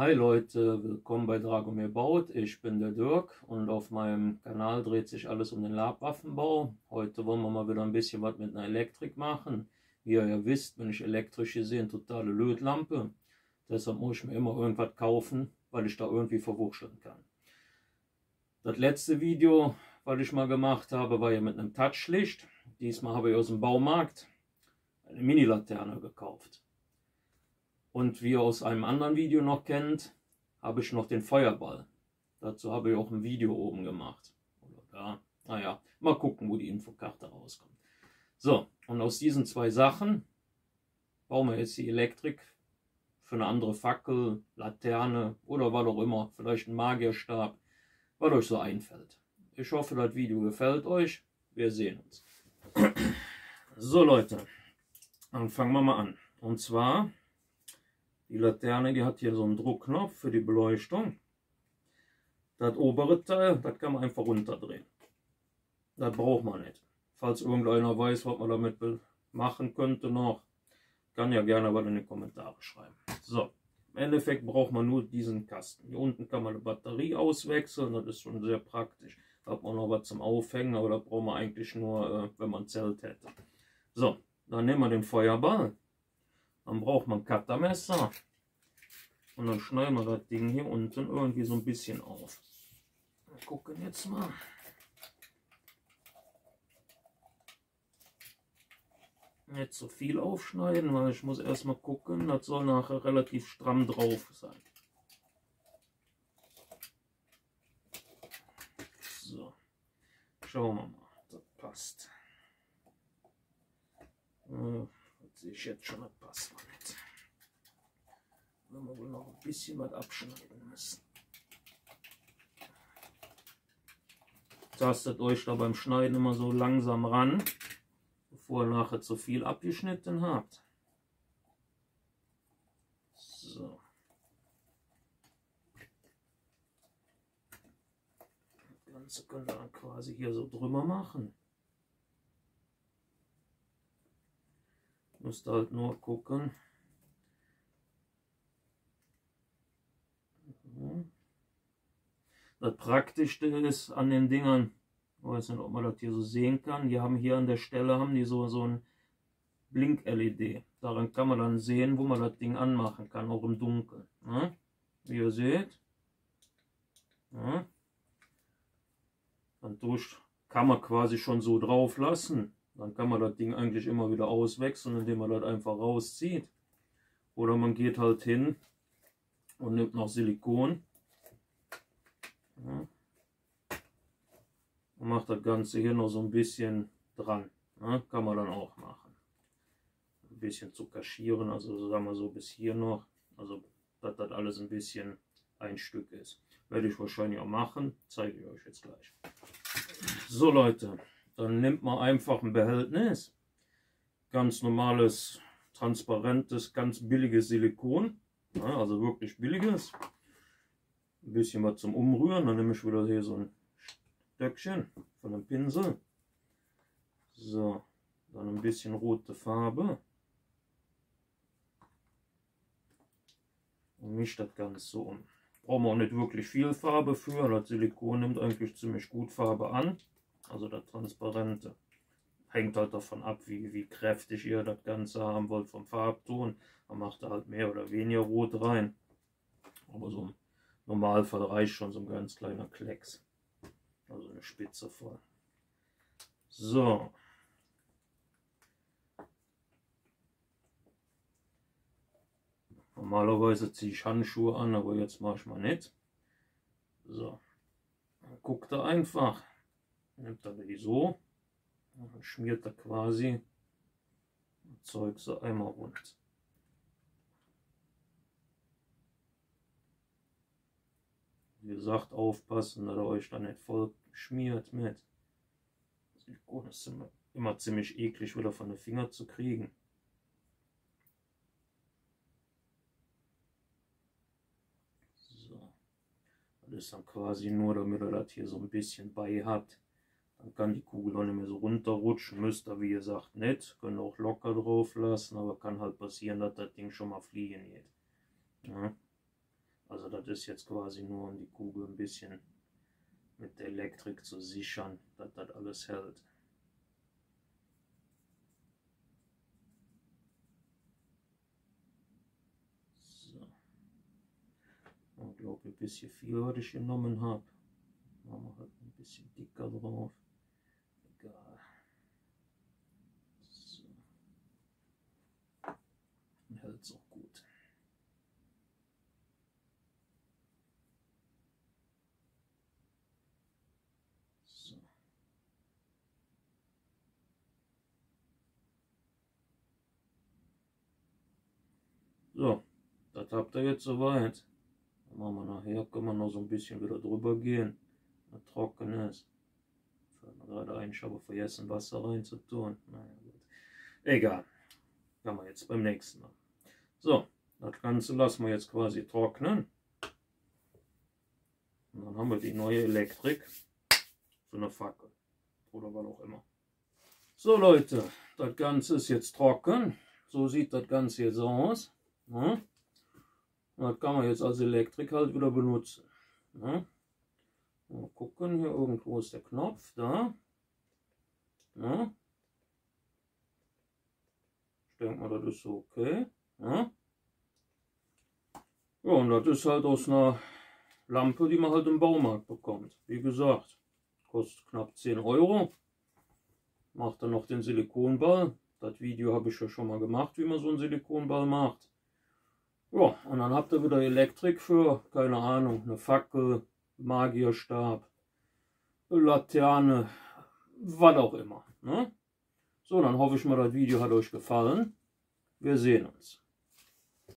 Hi Leute, willkommen bei Dragomir Baut. Ich bin der Dirk und auf meinem Kanal dreht sich alles um den Labwaffenbau. Heute wollen wir mal wieder ein bisschen was mit einer Elektrik machen. Wie ihr ja wisst, bin ich elektrisch gesehen totale Lötlampe. Deshalb muss ich mir immer irgendwas kaufen, weil ich da irgendwie verwurschteln kann. Das letzte Video, was ich mal gemacht habe, war ja mit einem Touchlicht. Diesmal habe ich aus dem Baumarkt eine Mini-Laterne gekauft. Und wie ihr aus einem anderen Video noch kennt, habe ich noch den Feuerball. Dazu habe ich auch ein Video oben gemacht. Oder da. Naja, mal gucken, wo die Infokarte rauskommt. So, und aus diesen zwei Sachen bauen wir jetzt die Elektrik für eine andere Fackel, Laterne oder was auch immer. Vielleicht ein Magierstab, was euch so einfällt. Ich hoffe, das Video gefällt euch. Wir sehen uns. So Leute, dann fangen wir mal an. Und zwar... die Laterne, die hat hier so einen Druckknopf für die Beleuchtung. Das obere Teil, das kann man einfach runterdrehen. Das braucht man nicht. Falls irgendeiner weiß, was man damit machen könnte noch, kann ja gerne was in die Kommentare schreiben. So, im Endeffekt braucht man nur diesen Kasten. Hier unten kann man eine Batterie auswechseln, das ist schon sehr praktisch. Da hat man noch was zum Aufhängen, aber da braucht man eigentlich nur, wenn man ein Zelt hätte. So, dann nehmen wir den Feuerball. Dann braucht man ein Cuttermesser und dann schneiden wir das Ding hier unten irgendwie so ein bisschen auf. Wir gucken jetzt mal. Nicht so viel aufschneiden, weil ich muss erstmal gucken, das soll nachher relativ stramm drauf sein. So, schauen wir mal, das passt. Das sehe ich jetzt schon, das passt noch nicht. Da werden wir wohl noch ein bisschen was abschneiden müssen. Tastet euch da beim Schneiden immer so langsam ran, bevor ihr nachher zu viel abgeschnitten habt. So. Das Ganze könnt ihr dann quasi hier so drüber machen. Müsst halt nur gucken. Das Praktischste ist an den Dingern, ich weiß nicht, ob man das hier so sehen kann, die haben hier an der Stelle haben die so ein Blink-LED. Daran kann man dann sehen, wo man das Ding anmachen kann, auch im Dunkeln. Ne? Wie ihr seht. Ne? Dann kann man quasi schon so drauf lassen. Dann kann man das Ding eigentlich immer wieder auswechseln, indem man das einfach rauszieht. Oder man geht halt hin und nimmt noch Silikon. Ja. Und macht das Ganze hier noch so ein bisschen dran. Ja, kann man dann auch machen. Ein bisschen zu kaschieren, also sagen wir so bis hier noch. Also dass das alles ein bisschen ein Stück ist. Werde ich wahrscheinlich auch machen. Zeige ich euch jetzt gleich. So Leute. Dann nimmt man einfach ein Behältnis, ganz normales, transparentes, ganz billiges Silikon, ja, also wirklich billiges, ein bisschen was zum Umrühren, dann nehme ich wieder hier so ein Stöckchen von einem Pinsel, so, dann ein bisschen rote Farbe und mische das Ganze so um. Brauchen wir auch nicht wirklich viel Farbe für, das Silikon nimmt eigentlich ziemlich gut Farbe an. Also das Transparente. Hängt halt davon ab, wie kräftig ihr das Ganze haben wollt vom Farbton. Man macht da halt mehr oder weniger Rot rein. Aber so im Normalfall reicht schon so ein ganz kleiner Klecks. Also eine Spitze voll. So. Normalerweise ziehe ich Handschuhe an, aber jetzt mache ich mal nicht. So. Dann guckt er einfach. Nimmt er die so und dann schmiert er quasi das Zeug so einmal rund. Wie gesagt, aufpassen, dass er euch dann nicht voll schmiert mit. Silikon ist immer ziemlich eklig wieder von den Fingern zu kriegen. So. Das ist dann quasi nur, damit er das hier so ein bisschen bei hat. Dann kann die Kugel auch nicht mehr so runterrutschen, müsst ihr wie gesagt nicht. Könnt auch locker drauf lassen, aber kann halt passieren, dass das Ding schon mal fliegen geht. Ja. Also das ist jetzt quasi nur, um die Kugel ein bisschen mit der Elektrik zu sichern, dass das alles hält. So. Ich glaube, ein bisschen viel, was ich genommen habe. Machen wir halt ein bisschen dicker drauf. Egal. So. Und hält es auch gut. So. So, das habt ihr jetzt soweit. Dann machen wir nachher, können wir noch so ein bisschen wieder drüber gehen, wenn es trocken ist. Fällt mir gerade ein, ich habe vergessen, Wasser rein zu tun. Naja, gut. Egal. Machen wir jetzt beim nächsten Mal. So, das Ganze lassen wir jetzt quasi trocknen. Und dann haben wir die neue Elektrik für eine Fackel. Oder was auch immer. So Leute, das Ganze ist jetzt trocken. So sieht das Ganze jetzt aus. Ja. Das kann man jetzt als Elektrik halt wieder benutzen. Ja. Mal gucken, hier irgendwo ist der Knopf, da. Ja. Ich denke mal, das ist so okay. Ja. Ja, und das ist halt aus einer Lampe, die man halt im Baumarkt bekommt. Wie gesagt, kostet knapp 10 €. Macht dann noch den Silikonball. Das Video habe ich ja schon mal gemacht, wie man so einen Silikonball macht. Ja, und dann habt ihr wieder Elektrik für, keine Ahnung, eine Fackel, Magierstab, Laterne, was auch immer. Ne? So, dann hoffe ich mal, das Video hat euch gefallen. Wir sehen uns.